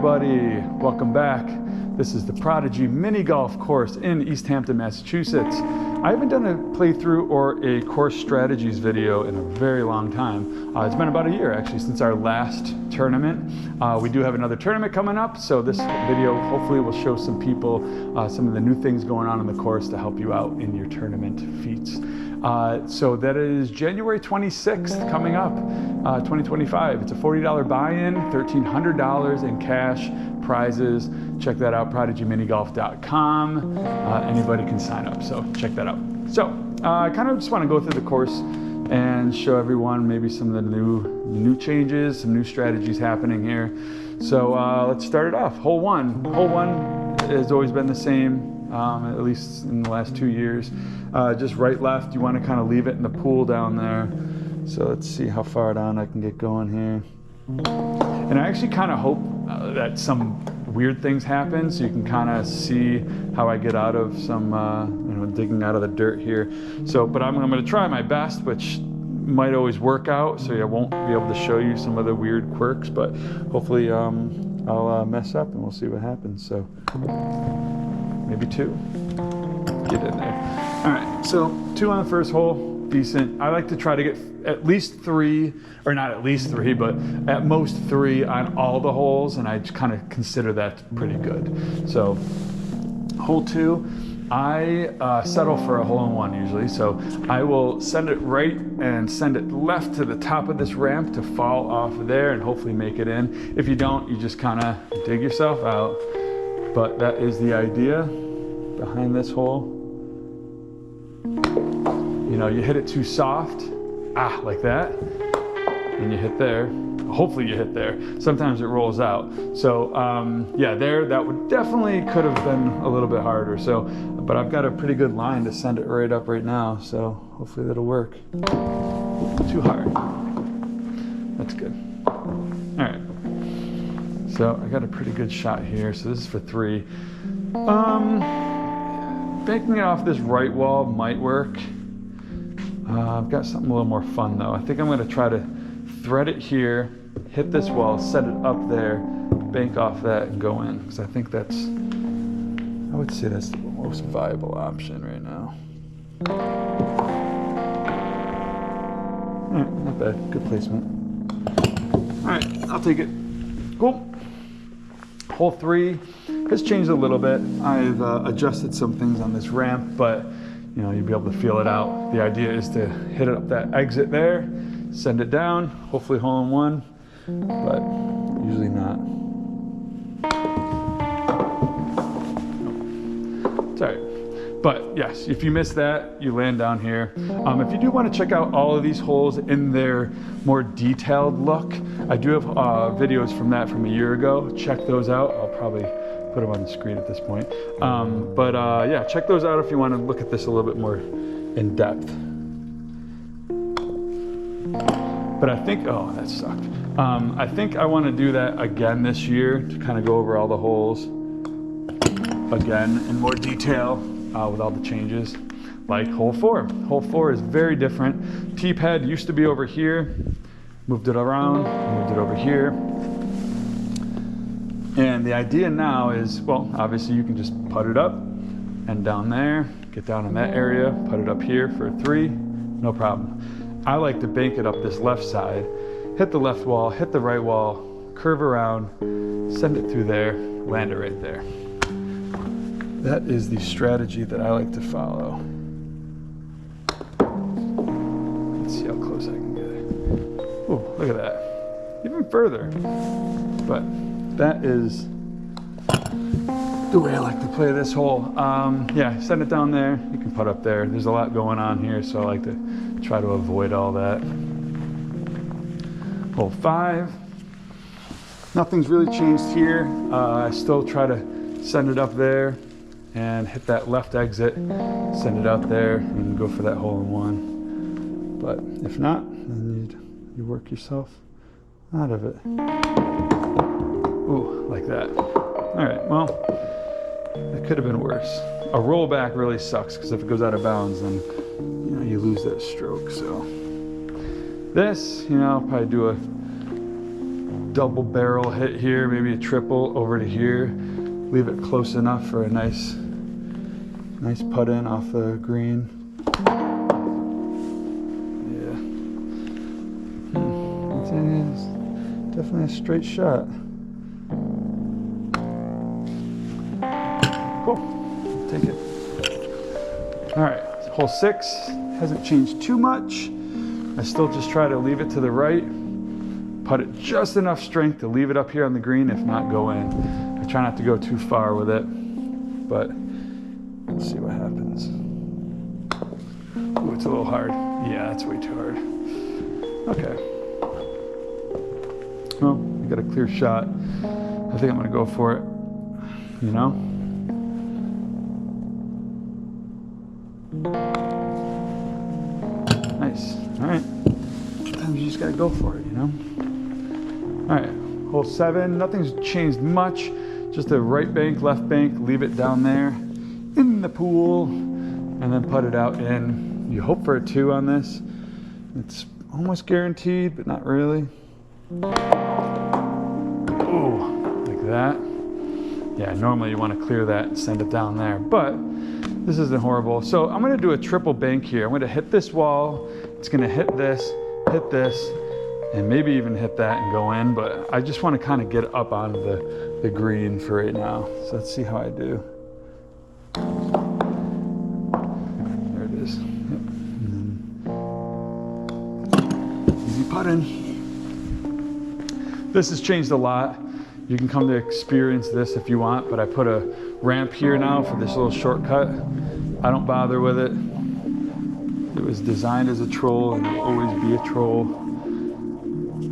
everybody, welcome back. This is the Prodigy mini golf course in East Hampton, Massachusetts. I haven't done a playthrough or a course strategies video in a very long time. It's been about a year actually since our last tournament. We do have another tournament coming up, so this video hopefully will show some people some of the new things going on in the course to help you out in your tournament feats. So that is January 26th coming up, 2025. It's a $40 buy-in, $1,300 in cash, prizes. Check that out, prodigyminigolf.com. Anybody can sign up, so check that out. So I kind of just want to go through the course and show everyone maybe some of the new changes, some new strategies happening here. So let's start it off. Hole one. Hole one has always been the same, at least in the last 2 years. Just right, left, you want to kind of leave it in the pool down there. So let's see how far down I can get going here. And I actually kind of hope that some weird things happen, so you can kind of see how I get out of some, digging out of the dirt here. So, but I'm going to try my best, which might always work out, so I won't be able to show you some of the weird quirks, but hopefully I'll mess up and we'll see what happens. So maybe two. Get in there. All right, so 2 on the first hole. Decent. I like to try to get at least 3, or not at least 3, but at most 3 on all the holes, and I just kind of consider that pretty good. So hole 2, I settle for a hole-in-one usually, so I will send it right and send it left to the top of this ramp to fall off there and hopefully make it in. If you don't, you just kind of dig yourself out, but that is the idea behind this hole. You know, you hit it too soft, like that, and you hit there. Hopefully you hit there. Sometimes it rolls out. So yeah, that would definitely could have been a little bit harder. So, but I've got a pretty good line to send it right up right now. So hopefully that'll work. Too hard. That's good. All right. So I got a pretty good shot here. So this is for 3. Banking it off this right wall might work. I've got something a little more fun though. I think I'm going to try to thread it here, hit this wall, set it up there, bank off that and go in. Because I think I would say that's the most viable option right now. All right, not bad, good placement. All right, I'll take it. Cool. Hole 3 has changed a little bit. I've adjusted some things on this ramp, but you'll be able to feel it out. The idea is to hit it up that exit there, send it down, hopefully hole-in-one, but usually not. It's all right. But yes, if you miss that, you land down here. If you do want to check out all of these holes in their more detailed look, I do have videos from that from a year ago. Check those out. I'll probably put them on the screen at this point. Yeah, check those out if you want to look at this a little bit more in depth. But I think, oh, that sucked. I think I want to do that again this year to kind of go over all the holes again in more detail with all the changes, like hole 4. Hole 4 is very different. Tee pad used to be over here, moved it around, moved it over here. And the idea now is, well, obviously you can just put it up and down there, get down in that area, put it up here for a 3, no problem. I like to bank it up this left side, hit the left wall, hit the right wall, curve around, send it through there, land it right there. That is the strategy that I like to follow. Let's see how close I can get it. Oh, look at that. Even further. But that is the way I like to play this hole. Yeah, send it down there. You can put up there. There's a lot going on here, so I like to try to avoid all that. Hole 5. Nothing's really changed here. I still try to send it up there and hit that left exit, send it out there, and go for that hole-in-one. But if not, then you work yourself out of it. Ooh, like that. All right, well, it could have been worse. A rollback really sucks because if it goes out of bounds, then you lose that stroke. So this, I'll probably do a double barrel hit here, maybe a triple over to here. Leave it close enough for a nice putt in off the green. Yeah. It's definitely a straight shot. Cool. Take it. All right. Hole 6 hasn't changed too much. I still just try to leave it to the right. Put it just enough strength to leave it up here on the green, if not go in. I try not to go too far with it, but let's see what happens. Ooh, it's a little hard. Yeah, that's way too hard. Okay. Well, we got a clear shot. I think I'm gonna go for it, you know? Nice, all right. Sometimes you just gotta go for it, you know? All right, hole 7, nothing's changed much. Just a right bank, left bank, leave it down there in the pool, and then put it out in. You hope for a 2 on this. It's almost guaranteed, but not really. Ooh, like that. Yeah, normally you want to clear that and send it down there, but this isn't horrible. So I'm gonna do a triple bank here. I'm gonna hit this wall, it's gonna hit this, and maybe even hit that and go in, but I just want to kind of get up on the green for right now. So let's see how I do. There it is. Yep. Easy putting. This has changed a lot. You can come to experience this if you want, but I put a ramp here now for this little shortcut. I don't bother with it. It was designed as a troll and will always be a troll.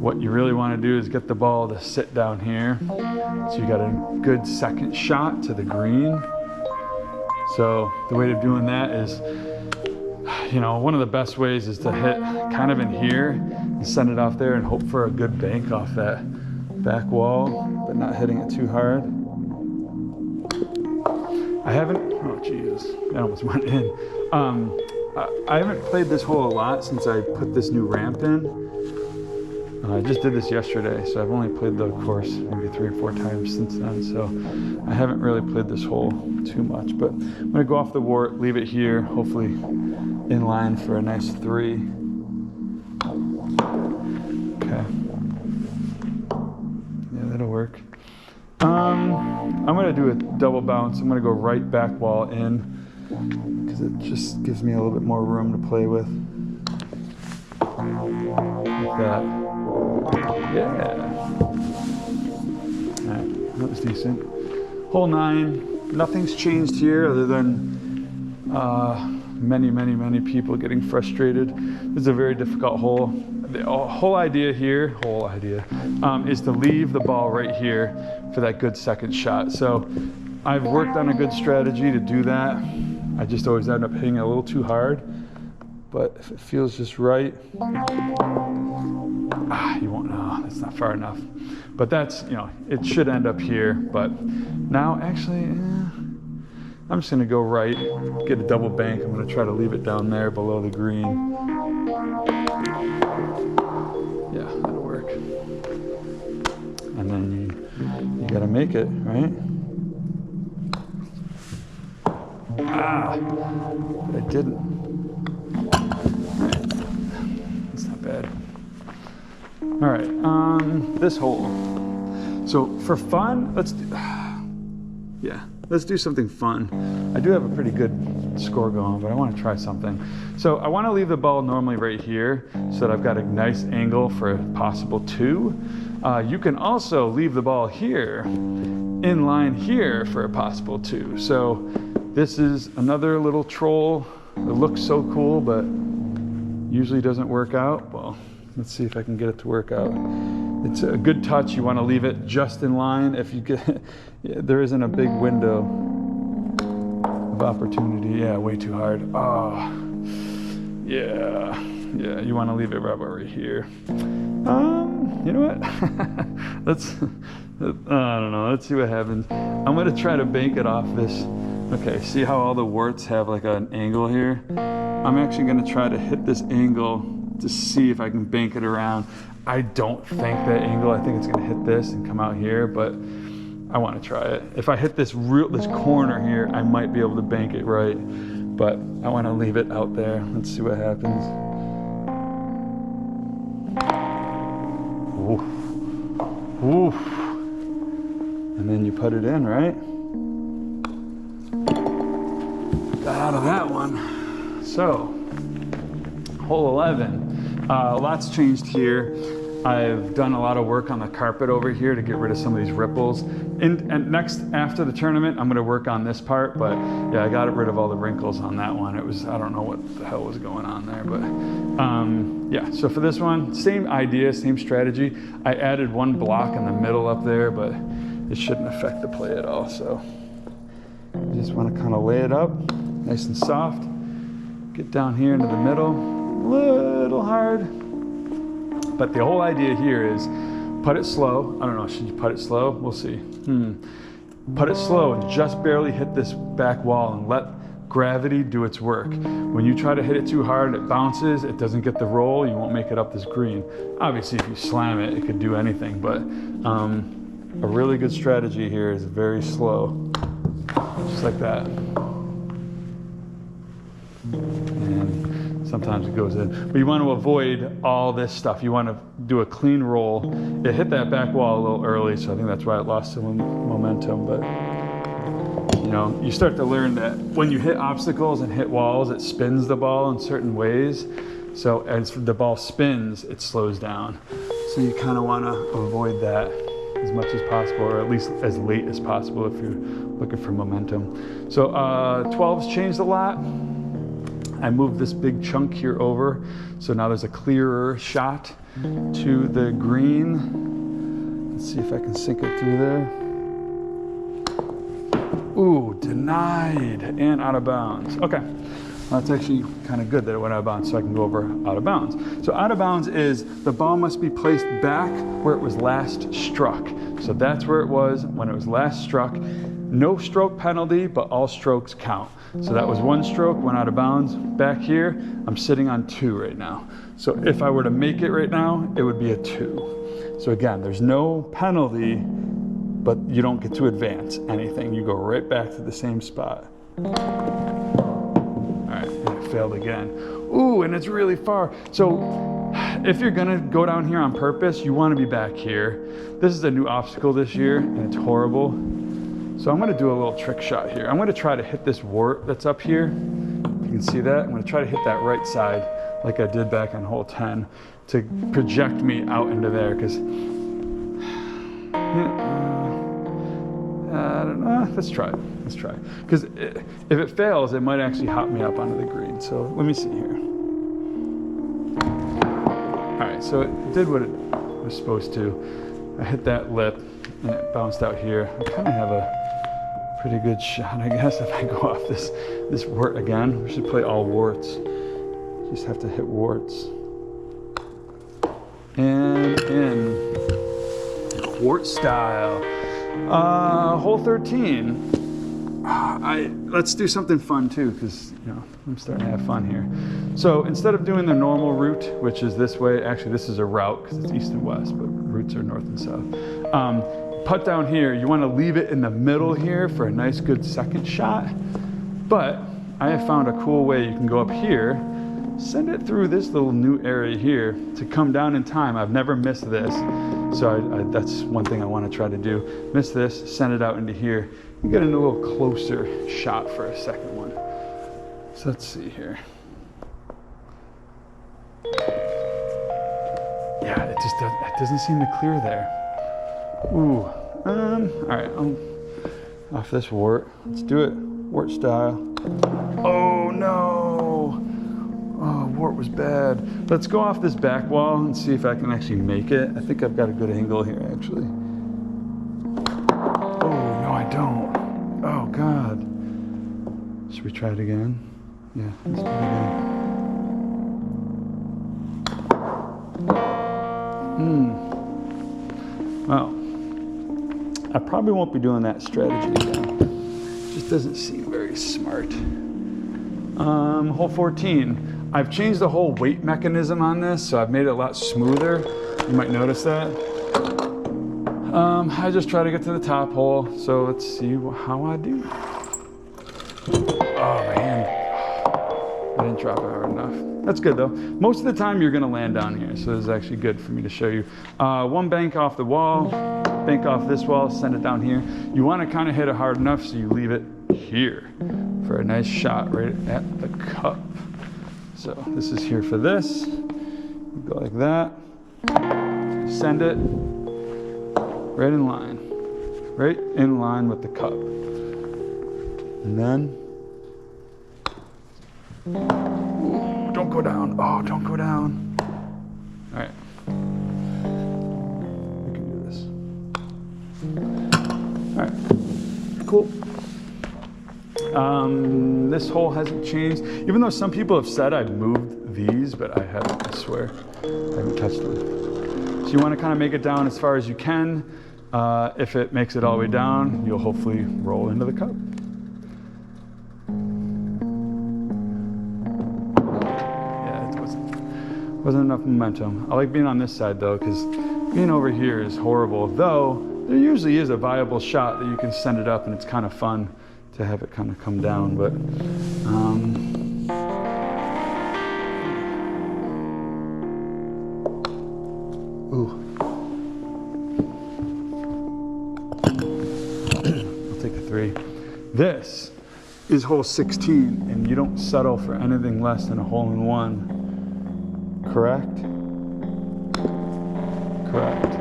What you really want to do is get the ball to sit down here. So you got a good second shot to the green. So the way of doing that is, you know, one of the best ways is to hit kind of in here and send it off there and hope for a good bank off that back wall, but not hitting it too hard. I haven't, oh Jesus, that almost went in. I haven't played this hole a lot since I put this new ramp in. I just did this yesterday, so I've only played the course maybe 3 or 4 times since then, so I haven't really played this hole too much, but I'm gonna go off the wart, leave it here, hopefully in line for a nice 3. Okay. Yeah, that'll work. I'm gonna do a double bounce. I'm gonna go right back wall in, because it just gives me a little bit more room to play with. Like that. Yeah. All right, that was decent. Hole 9, nothing's changed here other than many people getting frustrated. This is a very difficult hole. The whole idea here, is to leave the ball right here for that good second shot. So I've worked on a good strategy to do that. I just always end up hitting it a little too hard. But if it feels just right, you won't know, that's not far enough. But that's, you know, it should end up here. But now actually, I'm just gonna go right, get a double bank. I'm gonna try to leave it down there below the green. Yeah, that'll work. And then you gotta make it, right? But I didn't. That's not bad. All right, this hole. So for fun, let's do something fun. I do have a pretty good score going, but I want to try something. So I want to leave the ball normally right here so that I've got a nice angle for a possible 2. You can also leave the ball here, in line here for a possible 2. So this is another little troll. It looks so cool, but usually doesn't work out. Well, let's see if I can get it to work out. It's a good touch. You want to leave it just in line. If you get, there isn't a big window of opportunity. Yeah, way too hard. Oh, yeah. You want to leave it right about right here. You know what? I don't know. Let's see what happens. I'm gonna try to bank it off this. Okay, see how all the warts have like an angle here? I'm actually gonna try to hit this angle to see if I can bank it around. I don't think that angle, I think it's gonna hit this and come out here, but I wanna try it. If I hit this corner here, I might be able to bank it right, but I wanna leave it out there. Let's see what happens. Oof. Oof. And then you put it in, right? Got out of that one. So, hole 11. Lots changed here. I've done a lot of work on the carpet over here to get rid of some of these ripples. And next, after the tournament, I'm gonna work on this part, but yeah, I got rid of all the wrinkles on that one. It was, I don't know what the hell was going on there, but yeah, so for this one, same idea, same strategy. I added one block in the middle up there, but it shouldn't affect the play at all, so. You just wanna kinda lay it up, nice and soft. Get down here into the middle, a little hard. But the whole idea here is putt it slow. I don't know, should you putt it slow? We'll see. Putt it slow and just barely hit this back wall and let gravity do its work. When you try to hit it too hard, it bounces, it doesn't get the roll, you won't make it up this green. Obviously, if you slam it, it could do anything, but a really good strategy here is very slow, just like that. And sometimes it goes in. But you want to avoid all this stuff. You want to do a clean roll. It hit that back wall a little early, so I think that's why it lost some momentum. But you know, you start to learn that when you hit obstacles and hit walls, it spins the ball in certain ways. So as the ball spins, it slows down. So you kind of want to avoid that as much as possible, or at least as late as possible if you're looking for momentum. So 12's changed a lot. I moved this big chunk here over, so now there's a clearer shot to the green. Let's see if I can sink it through there. Ooh, denied and out of bounds. Okay, well, that's actually kind of good that it went out of bounds, so I can go over out of bounds. So out of bounds is the ball must be placed back where it was last struck. So that's where it was when it was last struck. No stroke penalty, but all strokes count. So that was one stroke, went out of bounds. Back here, I'm sitting on 2 right now. So if I were to make it right now, it would be a 2. So again, there's no penalty, but you don't get to advance anything. You go right back to the same spot. All right, and it failed again. Ooh, and it's really far. So if you're gonna go down here on purpose, you wanna be back here. This is a new obstacle this year, and it's horrible. So I'm gonna do a little trick shot here. I'm gonna try to hit this wart that's up here. If you can see that, I'm gonna try to hit that right side like I did back on hole 10 to project me out into there, because I don't know, let's try it, let's try it. Because if it fails, it might actually hop me up onto the green. So let me see here. All right, so it did what it was supposed to. I hit that lip and it bounced out here. I kind of have a pretty good shot, I guess, if I go off this wart again. We should play all warts. You just have to hit warts. And in. Wart style. Hole 13. Let's do something fun too, because you know I'm starting to have fun here. So instead of doing the normal route, which is this way, actually this is a route because it's east and west, but routes are north and south. Putt down here, you want to leave it in the middle here for a nice good second shot. But I have found a cool way. You can go up here, send it through this little new area here to come down in time. I've never missed this. So that's one thing I want to try to do. Miss this, send it out into here. You get a little closer shot for a second one. So let's see here. Yeah, it doesn't seem to clear there. Ooh, all right, I'm off this wart. Let's do it, wart style. Oh no! Oh, wart was bad. Let's go off this back wall and see if I can actually make it. I think I've got a good angle here, actually. Oh, no, I don't. Oh, God. Should we try it again? Yeah, let's do it again. Well, I probably won't be doing that strategy again. It just doesn't seem very smart. Hole 14. I've changed the whole weight mechanism on this, so I've made it a lot smoother. You might notice that. I just try to get to the top hole, so let's see how I do. Oh man, I didn't drop it hard enough. That's good though. Most of the time you're gonna land down here, so this is actually good for me to show you. One bank off the wall, bank off this wall, send it down here. You wanna kinda hit it hard enough so you leave it here for a nice shot right at the cup. So this is here for this. You go like that, send it right in line with the cup. And then, ooh, don't go down. Oh, don't go down. All right, we can do this. All right, cool. This hole hasn't changed, even though some people have said I've moved these, but I haven't, I swear. I haven't touched them. So you want to kind of make it down as far as you can. If it makes it all the way down, you'll hopefully roll into the cup. Yeah, it wasn't enough momentum. I like being on this side though, because being over here is horrible, though there usually is a viable shot that you can send it up and it's kind of fun to have it kind of come down, but ooh. I'll take a 3. This is hole 16, and you don't settle for anything less than a hole-in-one. Correct? Correct.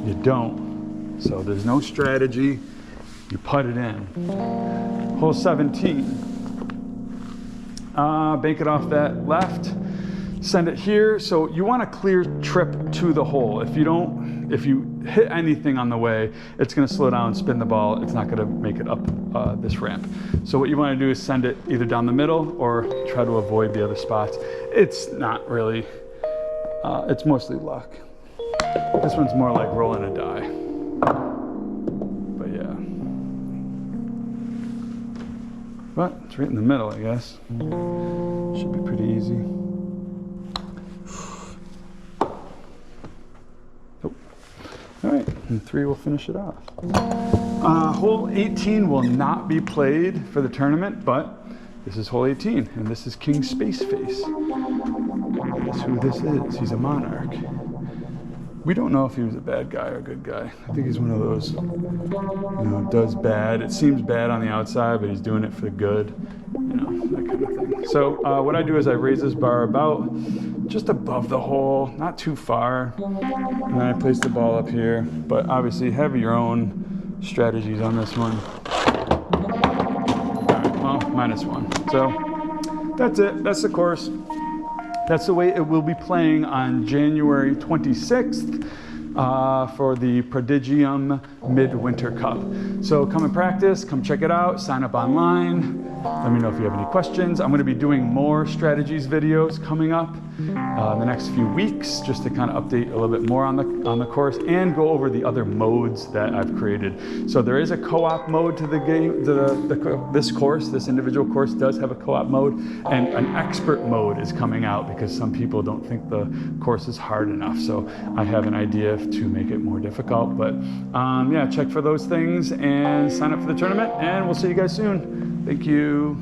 You don't. So there's no strategy. You put it in. Hole 17. Bank it off that left. Send it here. So you want a clear trip to the hole. If you hit anything on the way, it's going to slow down, spin the ball. It's not going to make it up this ramp. So what you want to do is send it either down the middle or try to avoid the other spots. It's not really, it's mostly luck. This one's more like rolling a die. But yeah. But it's right in the middle, I guess. Should be pretty easy. All right, and 3 will finish it off. Hole 18 will not be played for the tournament, but this is hole 18, and this is King Space Face. That's who this is. He's a monarch. We don't know if he was a bad guy or a good guy. I think he's one of those, does bad. It seems bad on the outside, but he's doing it for the good, that kind of thing. So what I do is I raise this bar about just above the hole, not too far, and then I place the ball up here. But obviously, have your own strategies on this one. All right, well, -1. So that's it. That's the course. That's the way it will be playing on January 26th for the Prodigium Midwinter Cup. So come and practice, come check it out, sign up online. Let me know if you have any questions. I'm going to be doing more strategies videos coming up in the next few weeks, just to kind of update a little bit more on the course and go over the other modes that I've created. So there is a co-op mode to the game. This individual course does have a co-op mode, and an expert mode is coming out because some people don't think the course is hard enough. So I have an idea to make it more difficult. But yeah, check for those things and sign up for the tournament, and we'll see you guys soon. Thank you.